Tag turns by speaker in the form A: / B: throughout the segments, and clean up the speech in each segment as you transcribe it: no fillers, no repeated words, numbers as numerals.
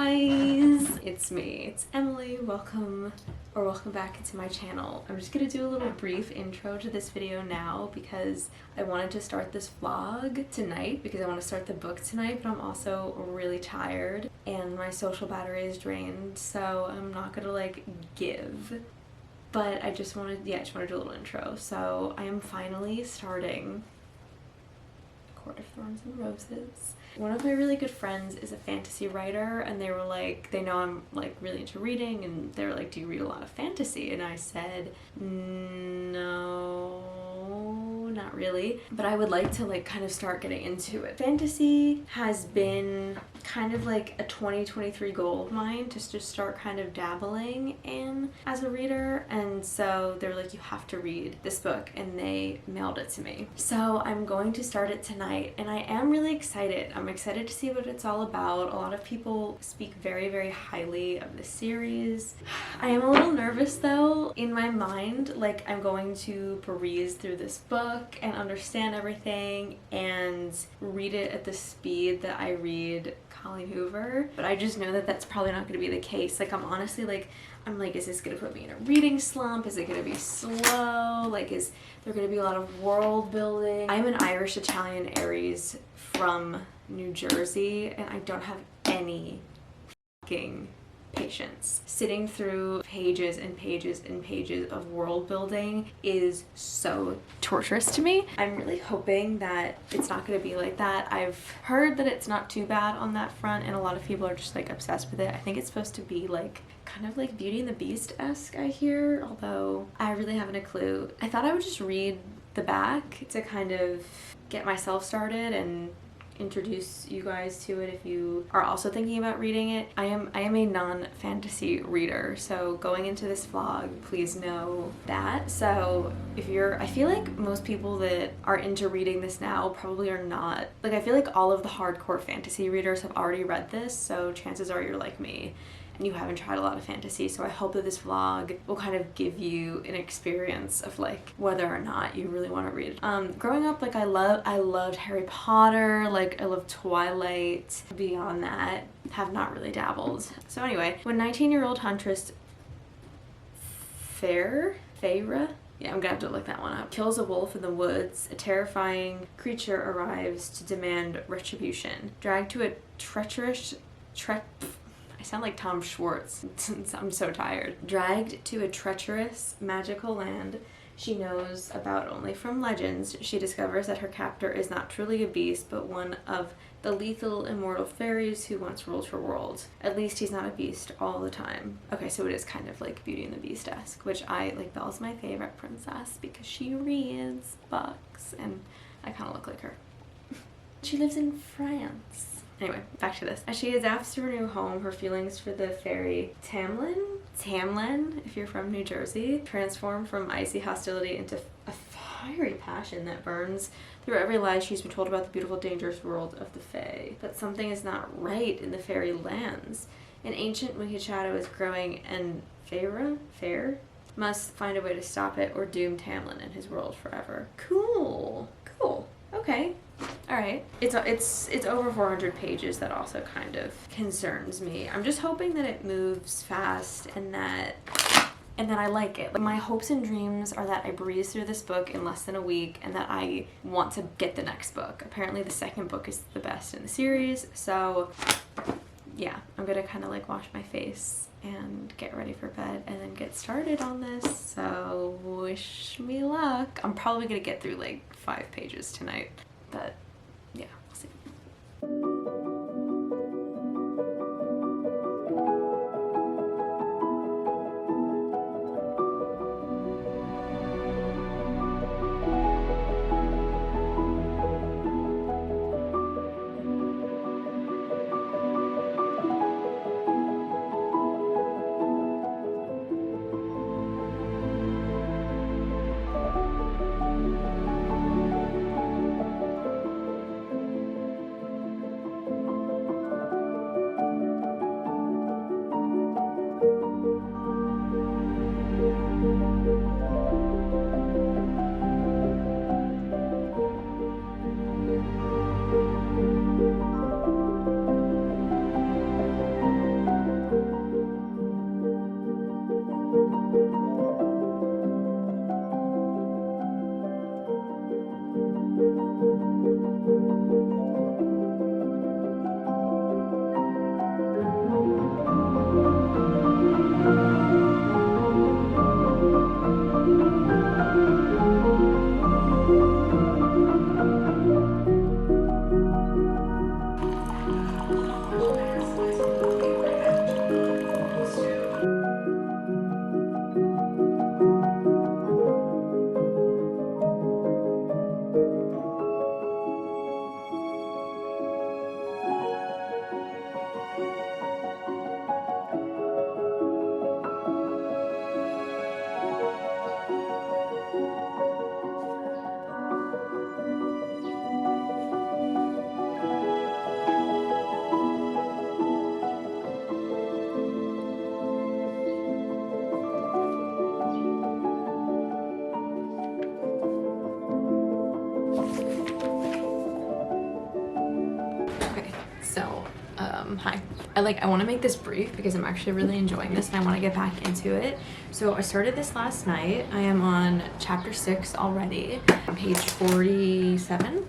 A: guys! It's me, it's Emily. Welcome back to my channel. I'm just gonna do a little brief intro to this video now because I wanted to start this vlog tonight because I want to start the book tonight, but I'm also really tired and my social battery is drained, so I'm not gonna like give. But I just wanted to do a little intro. So I am finally starting A Court of Thorns and Roses. One of my really good friends is a fantasy writer, and they were like, they know I'm like really into reading, and they were like, do you read a lot of fantasy? And I said, no, not really, but I would like to like kind of start getting into it. Fantasy has been kind of like a 2023 goal of mine to just start kind of dabbling in as a reader, and so they were like, you have to read this book, and they mailed it to me. So I'm going to start it tonight, and I am really excited. I'm excited to see what it's all about. A lot of people speak very, very highly of the series. I am a little nervous though. In my mind, like I'm going to peruse through this book and understand everything and read it at the speed that I read Colleen Hoover, but I just know that that's probably not going to be the case. Like I'm honestly like, I'm like, is this going to put me in a reading slump? Is it going to be slow? Like, is there going to be a lot of world building? I'm an Irish Italian Aries from New Jersey, and I don't have any fucking patience. Sitting through pages and pages and pages of world building is so torturous to me. I'm really hoping that it's not going to be like that. I've heard that it's not too bad on that front, and a lot of people are just like obsessed with it. I think it's supposed to be like kind of like Beauty and the Beast-esque, I hear, although I really haven't a clue. I thought I would just read the back to kind of get myself started and introduce you guys to it if you are also thinking about reading it. I am a non-fantasy reader, so going into this vlog, please know that. So if you're, I feel like most people that are into reading this now probably are not. Like I feel like all of the hardcore fantasy readers have already read this, so chances are you're like me and you haven't tried a lot of fantasy. So I hope that this vlog will kind of give you an experience of like whether or not you really want to read it. Growing up, like I loved Harry Potter, like I loved Twilight. Beyond that, have not really dabbled. So anyway, when 19-year-old huntress Feyre? Yeah, I'm gonna have to look that one up. Kills a wolf in the woods, a terrifying creature arrives to demand retribution. Dragged to a treacherous I sound like Tom Schwartz. I'm so tired. Dragged to a treacherous, magical land she knows about only from legends, she discovers that her captor is not truly a beast, but one of the lethal, immortal fairies who once ruled her world. At least he's not a beast all the time. Okay, so it is kind of like Beauty and the Beast-esque, which I like. Belle's my favorite princess because she reads books, and I kind of look like her. She lives in France. Anyway, back to this. As she adapts to her new home, her feelings for the fairy Tamlin, if you're from New Jersey, transform from icy hostility into a fiery passion that burns through every lie she's been told about the beautiful, dangerous world of the Fae. But something is not right in the fairy lands. An ancient wicked shadow is growing, and Feyre must find a way to stop it or doom Tamlin and his world forever. Cool. Okay. Alright. It's over 400 pages. That also kind of concerns me. I'm just hoping that it moves fast and that I like it. Like, my hopes and dreams are that I breeze through this book in less than a week and that I want to get the next book. Apparently the second book is the best in the series, so yeah, I'm gonna kind of like wash my face and get ready for bed and then get started on this, so wish me luck. I'm probably gonna get through like 5 pages tonight, but yeah, we'll see. know, hi. I want to make this brief because I'm actually really enjoying this and I want to get back into it. So I started this last night. I am on chapter 6 already, on page 47.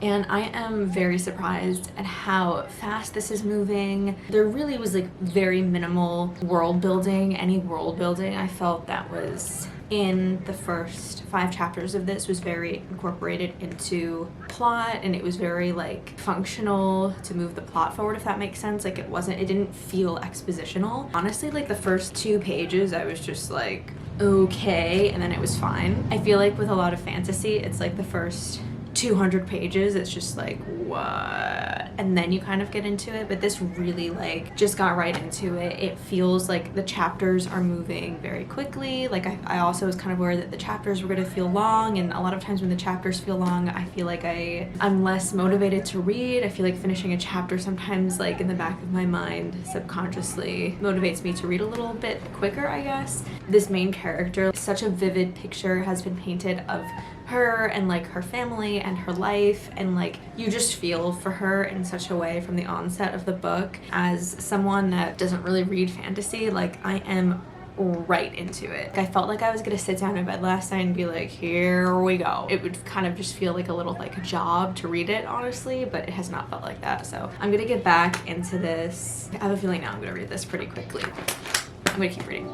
A: And I am very surprised at how fast this is moving. There really was like very minimal world building. Any world building I felt that was in the first 5 chapters of this was very incorporated into plot, and it was very like functional to move the plot forward, if that makes sense. Like it didn't feel expositional. Honestly, like the first 2 pages I was just like, okay, and then it was fine. I feel like with a lot of fantasy, it's like the first 200 pages, it's just like, what? And then you kind of get into it, but this really like just got right into it. It feels like the chapters are moving very quickly. Like I also was kind of worried that the chapters were gonna feel long, and a lot of times when the chapters feel long, I feel like I'm less motivated to read. I feel like finishing a chapter sometimes, like in the back of my mind, subconsciously motivates me to read a little bit quicker, I guess. This main character, such a vivid picture has been painted of her and like her family and her life, and like you just feel for her in such a way from the onset of the book. As someone that doesn't really read fantasy, like I am right into it. I felt like I was gonna sit down in bed last night and be like, here we go. It would kind of just feel like a little like a job to read it, honestly, but it has not felt like that. So I'm gonna get back into this. I have a feeling now I'm gonna read this pretty quickly. I'm gonna keep reading.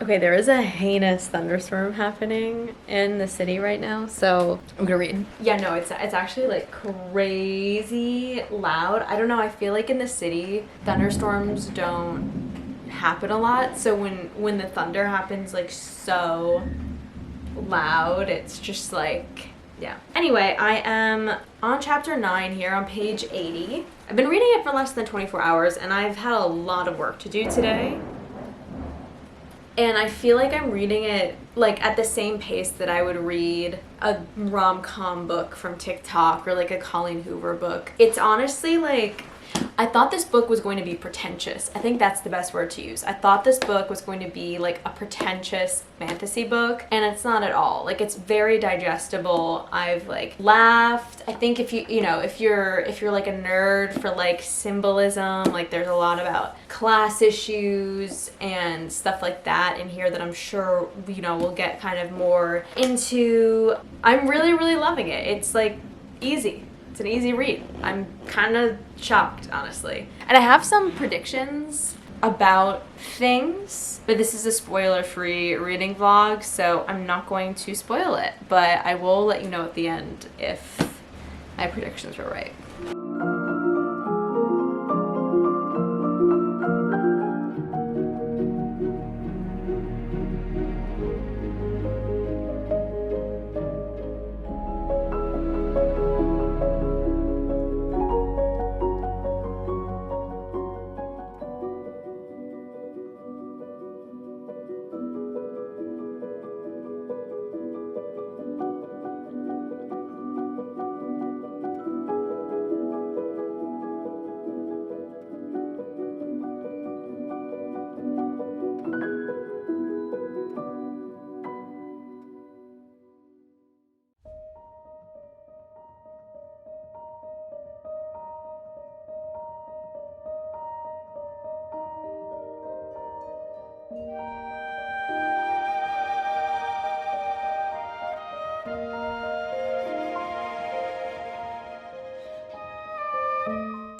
A: Okay, there is a heinous thunderstorm happening in the city right now, so I'm gonna read. Yeah, no, it's actually like crazy loud. I don't know, I feel like in the city, thunderstorms don't happen a lot, so when the thunder happens like so loud, it's just like, yeah. Anyway, I am on chapter 9 here on page 80. I've been reading it for less than 24 hours, and I've had a lot of work to do today. And I feel like I'm reading it like at the same pace that I would read a rom-com book from TikTok or like a Colleen Hoover book. It's honestly like, I thought this book was going to be pretentious. I think that's the best word to use. I thought this book was going to be like a pretentious fantasy book, and it's not at all. Like it's very digestible. I've like laughed. I think if you're like a nerd for like symbolism, like there's a lot about class issues and stuff like that in here that I'm sure we'll get kind of more into. I'm really, really loving it. It's like easy. It's an easy read. I'm kind of shocked, honestly. And I have some predictions about things, but this is a spoiler-free reading vlog, so I'm not going to spoil it, but I will let you know at the end if my predictions were right.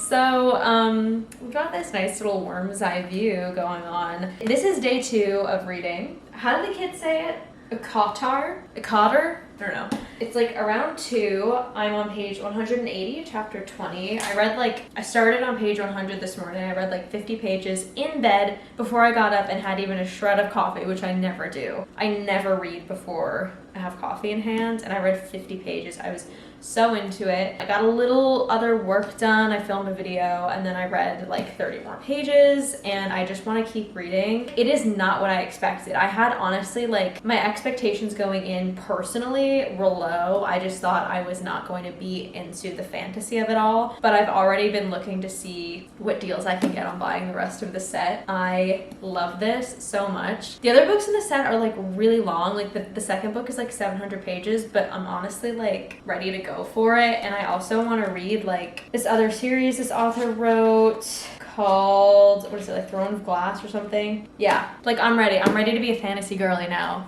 A: So, we've got this nice little worm's eye view going on. This is day 2 of reading. How do the kids say it? ACOTAR? ACOTAR? I don't know. It's like around 2. I'm on page 180, chapter 20. I started on page 100 this morning. I read like 50 pages in bed before I got up and had even a shred of coffee, which I never do. I never read before I have coffee in hand, and I read 50 pages. I was so into it. I got a little other work done. I filmed a video, and then I read like 30 more pages, and I just want to keep reading. It is not what I expected. I had honestly like my expectations going in personally honestly were low. I just thought I was not going to be into the fantasy of it all, but I've already been looking to see what deals I can get on buying the rest of the set. I love this so much. The other books in the set are like really long. Like the second book is like 700 pages, but I'm honestly like ready to go for it. And I also want to read like this other series this author wrote called, what is it, like Throne of Glass or something? Yeah, like I'm ready to be a fantasy girly now.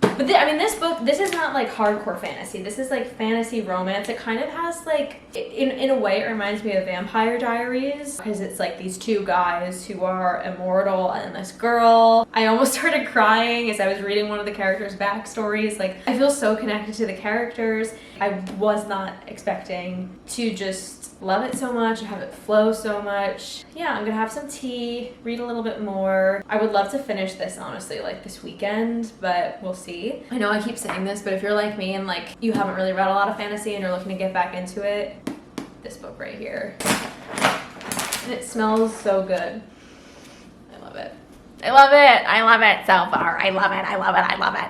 A: But I mean, this book, this is not like hardcore fantasy. This is like fantasy romance. It kind of has like, in a way, it reminds me of Vampire Diaries, because it's like these two guys who are immortal and this girl. I almost started crying as I was reading one of the characters' backstories. Like, I feel so connected to the characters. I was not expecting to just love it so much and have it flow so much. Yeah, I'm gonna have some tea, read a little bit more. I would love to finish this honestly like this weekend, but we'll see. I know I keep saying this, but if you're like me and like you haven't really read a lot of fantasy and you're looking to get back into it, this book right here. And it smells so good. I love it. I love it. I love it so far. I love it. I love it. I love it.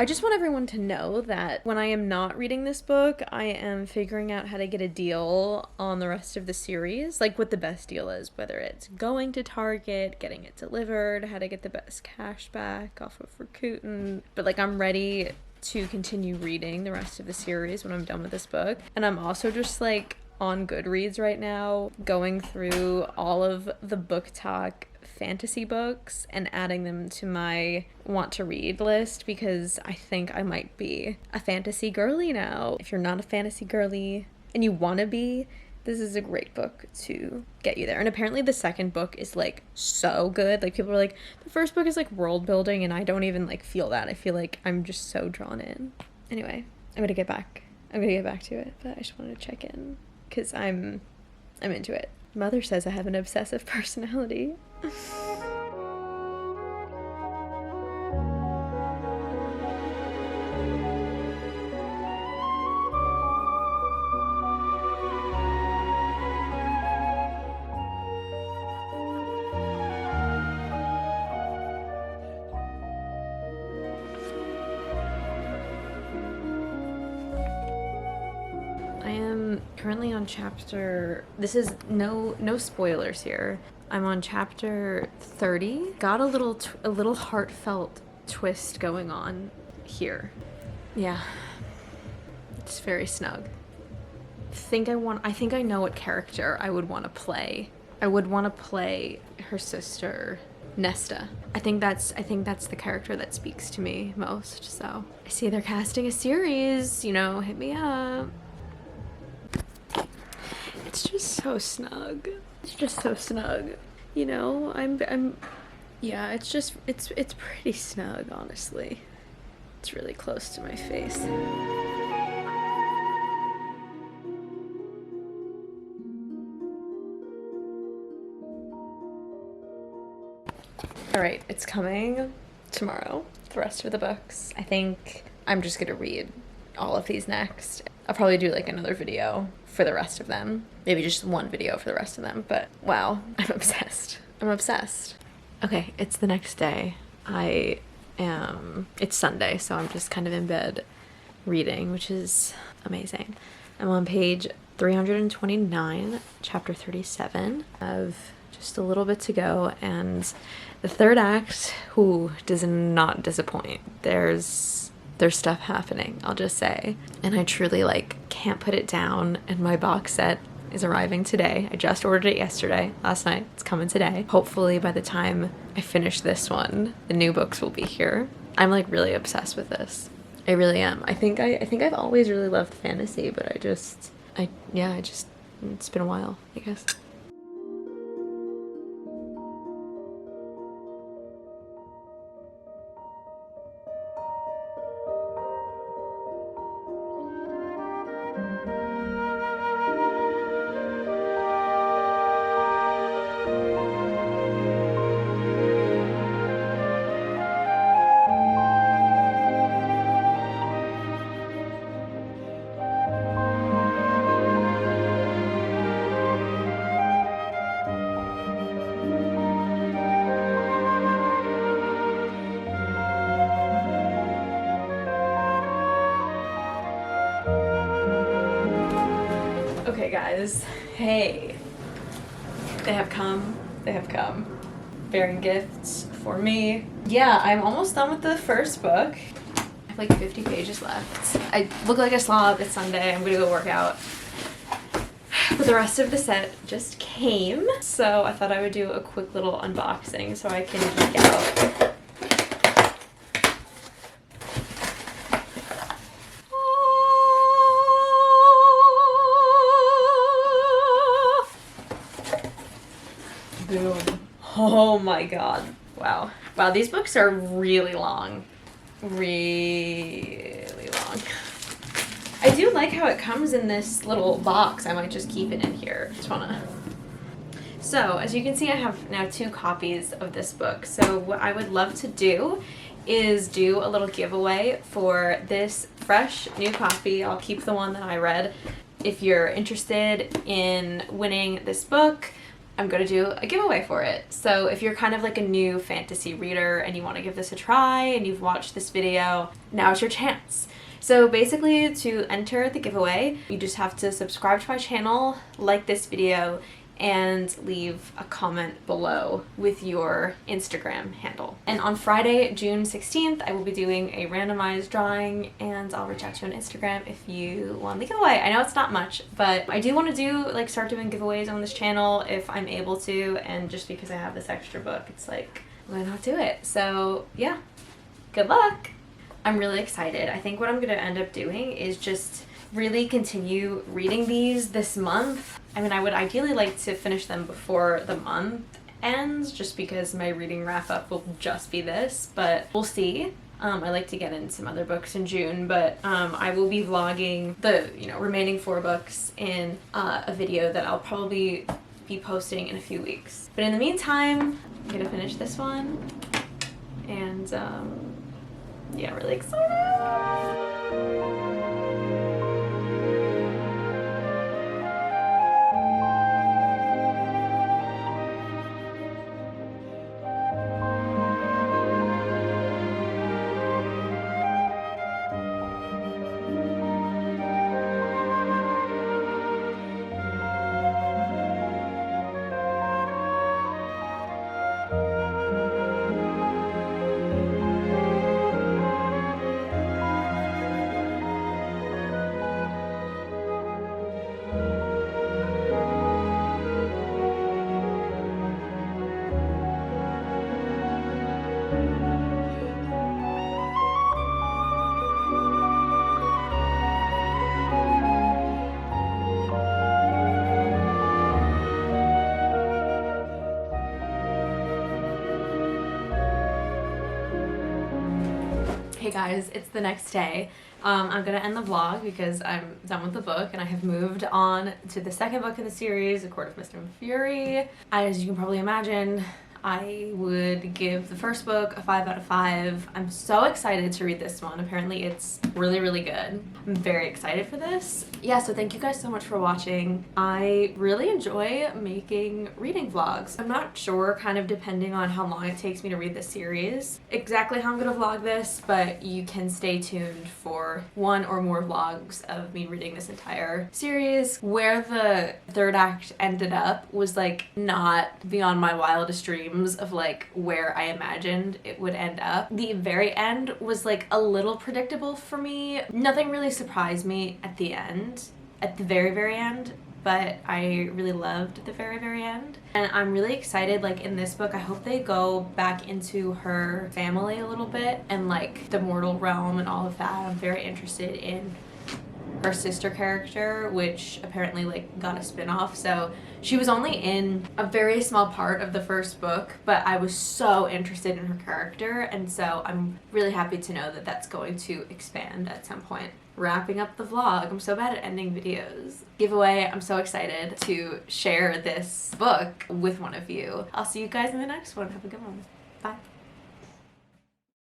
A: I just want everyone to know that when I am not reading this book, I am figuring out how to get a deal on the rest of the series, like what the best deal is, whether it's going to Target, getting it delivered, how to get the best cash back off of Rakuten. But like I'm ready to continue reading the rest of the series when I'm done with this book. And I'm also just like on Goodreads right now, going through all of the Book Talk fantasy books and adding them to my want to read list, because I think I might be a fantasy girly now. If you're not a fantasy girly and you want to be, this is a great book to get you there. And apparently the second book is like so good. Like people are like, the first book is like world building, and I don't even like feel that. I feel like I'm just so drawn in. Anyway, I'm gonna get back to it, but I just wanted to check in because I'm into it. Mother says I have an obsessive personality. I am currently on chapter, this is no spoilers here. I'm on chapter 30. Got a little heartfelt twist going on here. Yeah. It's very snug. I think I know what character I would want to play. I would want to play her sister, Nesta. I think that's the character that speaks to me most. So I see they're casting a series, hit me up. It's just so snug. Yeah, it's pretty snug, honestly. It's really close to my face. All right, it's coming tomorrow, the rest of the books. I think I'm just gonna read all of these next. I'll probably do like another video for the rest of them. Maybe just one video for the rest of them, but wow, I'm obsessed. Okay, it's the next day. It's Sunday, so I'm just kind of in bed reading, which is amazing. I'm on page 329, chapter 37. I have just a little bit to go, and the third act, does not disappoint. There's stuff happening, I'll just say. And I truly can't put it down, and my box set is arriving today. I just ordered it last night. It's coming today. Hopefully by the time I finish this one, the new books will be here. I'm really obsessed with this. I really am. I think I've always really loved fantasy, but it's been a while, I guess. Okay guys, hey, they have come, bearing gifts for me. Yeah, I'm almost done with the first book. I have like 50 pages left. I look like a slob, it's Sunday, I'm gonna go work out. But the rest of the set just came, so I thought I would do a quick little unboxing so I can geek out. Boom. Oh my god. Wow. Wow, these books are really long. Really long. I do like how it comes in this little box. I might just keep it in here. Just wanna... So, as you can see, I have now 2 copies of this book. So what I would love to do is do a little giveaway for this fresh new copy. I'll keep the one that I read. If you're interested in winning this book, I'm going to do a giveaway for it. So if you're kind of like a new fantasy reader and you want to give this a try and you've watched this video, now's your chance. So basically, to enter the giveaway, you just have to subscribe to my channel, like this video, and leave a comment below with your Instagram handle. And on Friday, June 16th, I will be doing a randomized drawing, and I'll reach out to you on Instagram if you want the giveaway. I know it's not much, but I do want to start doing giveaways on this channel if I'm able to, and just because I have this extra book, it's like, why not do it? So yeah, good luck. I'm really excited. I think what I'm gonna end up doing is just really continue reading these this month. I mean, I would ideally like to finish them before the month ends, just because my reading wrap up will just be this, but we'll see. I like to get in some other books in June, but I will be vlogging the remaining 4 books in a video that I'll probably be posting in a few weeks. But in the meantime, I'm gonna finish this one, and yeah, really excited. Hey guys, it's the next day. I'm gonna end the vlog because I'm done with the book and I have moved on to the second book in the series, A Court of Mist and Fury. As you can probably imagine, I would give the first book a 5 out of 5. I'm so excited to read this one. Apparently it's really, really good. I'm very excited for this. Yeah, so thank you guys so much for watching. I really enjoy making reading vlogs. I'm not sure, kind of depending on how long it takes me to read this series, exactly how I'm gonna vlog this, but you can stay tuned for 1 or more vlogs of me reading this entire series. Where the 3rd act ended up was like not beyond my wildest dreams of like where I imagined it would end up. The very end was like a little predictable for me. Nothing really surprised me at the end, at the very, very end, but I really loved the very, very end. And I'm really excited, like in this book, I hope they go back into her family a little bit and like the mortal realm and all of that. I'm very interested in her sister character, which apparently like got a spin-off. So she was only in a very small part of the first book, but I was so interested in her character, and so I'm really happy to know that that's going to expand at some point. Wrapping up the vlog. I'm so bad at ending videos. Giveaway, I'm so excited to share this book with one of you. I'll see you guys in the next one. Have a good one. Bye.